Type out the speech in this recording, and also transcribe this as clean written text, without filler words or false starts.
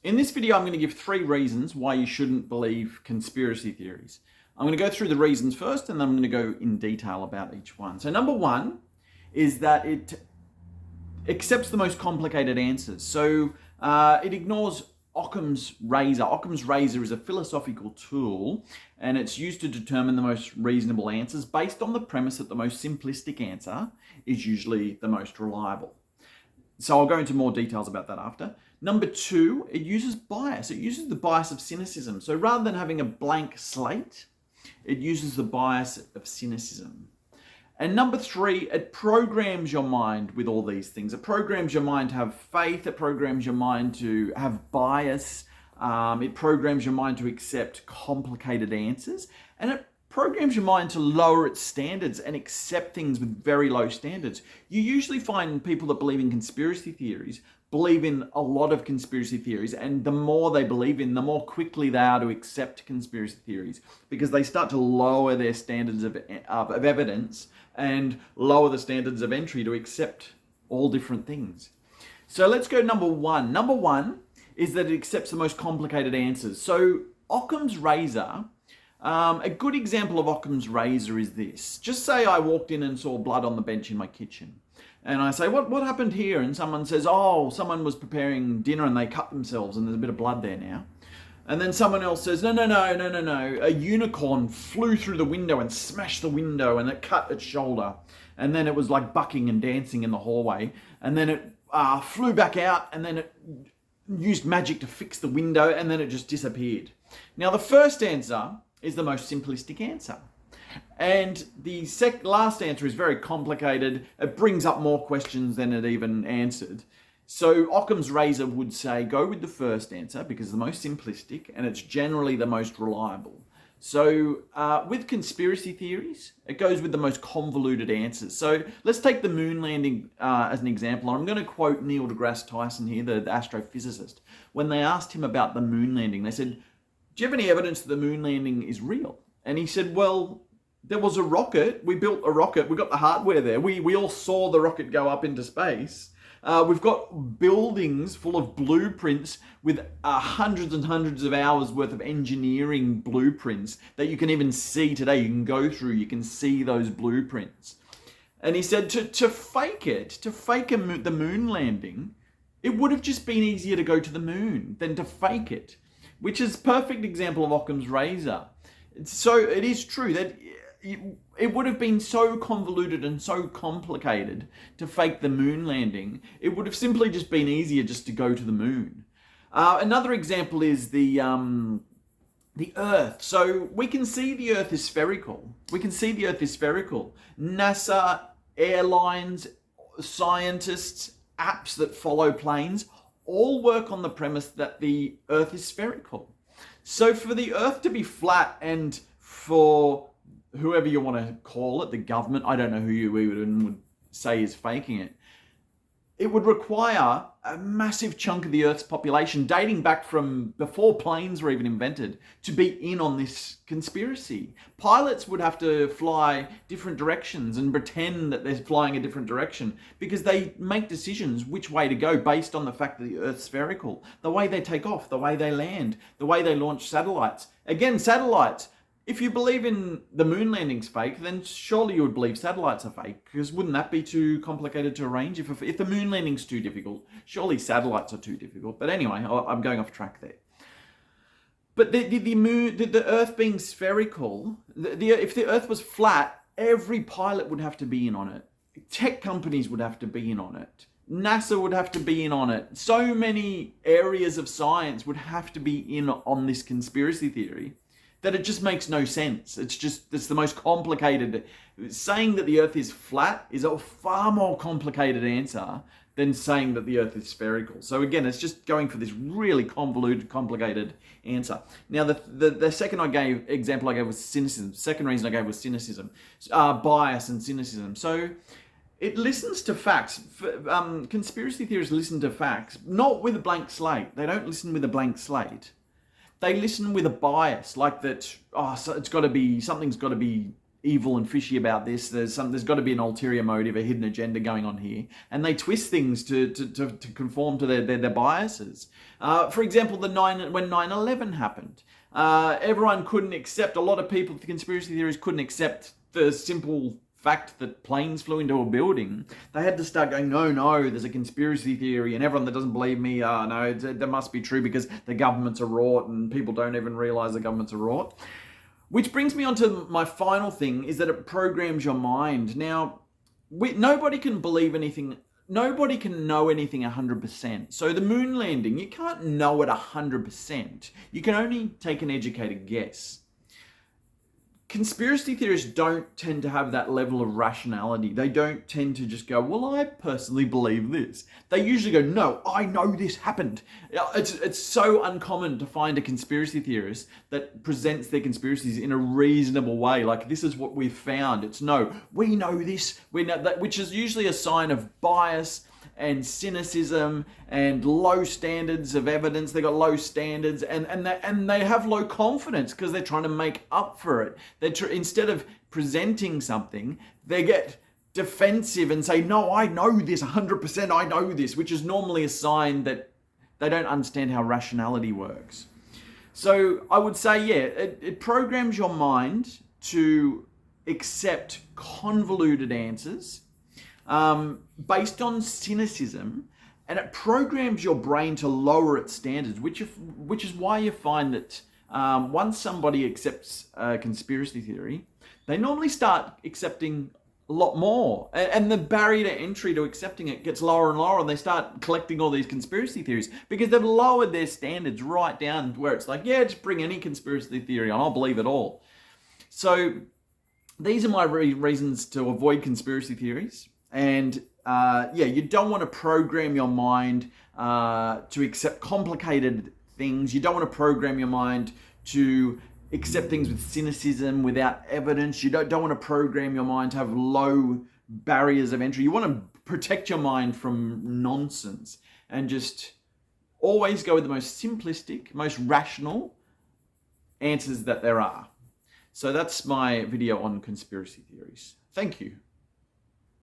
In this video, I'm going to give 3 reasons why you shouldn't believe conspiracy theories. I'm going to go through the reasons first, and then I'm going to go in detail about each one. So number 1 is that it accepts the most complicated answers. So it ignores Occam's Razor. Occam's Razor is a philosophical tool, and it's used to determine the most reasonable answers based on the premise that the most simplistic answer is usually the most reliable. So I'll go into more details about that after. Number 2, it uses bias. It uses the bias of cynicism. So rather than having a blank slate, it uses the bias of cynicism. And number 3, it programs your mind with all these things. It programs your mind to have faith. It programs your mind to have bias. It programs your mind to accept complicated answers. And it programs your mind to lower its standards and accept things with very low standards. You usually find people that believe in conspiracy theories believe in a lot of conspiracy theories, and the more they believe in, the more quickly they are to accept conspiracy theories, because they start to lower their standards of evidence and lower the standards of entry to accept all different things. So let's go number 1. Number 1 is that it accepts the most complicated answers. So Occam's Razor, a good example of Occam's Razor is this. Just say I walked in and saw blood on the bench in my kitchen. And I say, what happened here? And someone says, oh, someone was preparing dinner and they cut themselves and there's a bit of blood there now. And then someone else says, no. A unicorn flew through the window and smashed the window and it cut its shoulder. And then it was like bucking and dancing in the hallway. And then it flew back out, and then it used magic to fix the window, and then it just disappeared. Now, the first answer is the most simplistic answer. And the last answer is very complicated. It brings up more questions than it even answered. So Occam's Razor would say, go with the first answer because it's the most simplistic and it's generally the most reliable. So with conspiracy theories, it goes with the most convoluted answers. So let's take the moon landing as an example. I'm going to quote Neil deGrasse Tyson here, the astrophysicist. When they asked him about the moon landing, they said, do you have any evidence that the moon landing is real? And he said, well, there was a rocket. We built a rocket. We got the hardware there. We all saw the rocket go up into space. We've got buildings full of blueprints with hundreds and hundreds of hours worth of engineering blueprints that you can even see today. You can go through, you can see those blueprints. And he said to fake the moon landing, it would have just been easier to go to the moon than to fake it, which is a perfect example of Occam's Razor. So it is true that it would have been so convoluted and so complicated to fake the moon landing. It would have simply just been easier just to go to the moon. Another example is the Earth. So we can see the Earth is spherical. NASA, airlines, scientists, apps that follow planes all work on the premise that the Earth is spherical. So for the Earth to be flat, and for whoever you want to call it, the government, I don't know who you would say is faking it, it would require a massive chunk of the Earth's population, dating back from before planes were even invented, to be in on this conspiracy. Pilots would have to fly different directions and pretend that they're flying a different direction because they make decisions which way to go based on the fact that the Earth's spherical. The way they take off, the way they land, the way they launch satellites. Again, satellites. If you believe in the moon landing's fake, then surely you would believe satellites are fake, because wouldn't that be too complicated to arrange? If the moon landing's too difficult, surely satellites are too difficult. But anyway, I'm going off track there. But the Earth being spherical, if the Earth was flat, every pilot would have to be in on it. Tech companies would have to be in on it. NASA would have to be in on it. So many areas of science would have to be in on this conspiracy theory that it just makes no sense. It's the most complicated. Saying that the Earth is flat is a far more complicated answer than saying that the Earth is spherical. So again, it's just going for this really convoluted, complicated answer. Now, the second example I gave was cynicism. The second reason I gave was cynicism, bias and cynicism. So it listens to facts. Conspiracy theorists listen to facts, not with a blank slate. They don't listen with a blank slate. They listen with a bias, like that, so something's got to be evil and fishy about this. There's got to be an ulterior motive, a hidden agenda going on here, and they twist things to conform to their biases. For example, when 9/11 happened, everyone couldn't accept. A lot of people, the conspiracy theories, couldn't accept the simple fact that planes flew into a building. They had to start going, no, there's a conspiracy theory, and everyone that doesn't believe me, no, that must be true because the governments are wrought, and people don't even realize the governments are wrought. Which brings me on to my final thing, is that it programs your mind. Now, nobody can believe anything, nobody can know anything 100%. So the moon landing, you can't know it 100%. You can only take an educated guess. Conspiracy theorists don't tend to have that level of rationality. They don't tend to just go, well, I personally believe this. They usually go, no, I know this happened. It's so uncommon to find a conspiracy theorist that presents their conspiracies in a reasonable way. Like, this is what we've found. It's no, we know this, we know that, which is usually a sign of bias and cynicism and low standards of evidence. They got low standards and they have low confidence because they're trying to make up for it. Instead of presenting something, they get defensive and say, no, I know this 100%, I know this, which is normally a sign that they don't understand how rationality works. So I would say, yeah, it programs your mind to accept convoluted answers based on cynicism, and it programs your brain to lower its standards, which is why you find that once somebody accepts a conspiracy theory, they normally start accepting a lot more, and the barrier to entry to accepting it gets lower and lower, and they start collecting all these conspiracy theories because they've lowered their standards right down where it's like, yeah, just bring any conspiracy theory on, I'll believe it all. So these are my reasons to avoid conspiracy theories. And you don't want to program your mind to accept complicated things. You don't want to program your mind to accept things with cynicism, without evidence. You don't want to program your mind to have low barriers of entry. You want to protect your mind from nonsense and just always go with the most simplistic, most rational answers that there are. So that's my video on conspiracy theories. Thank you.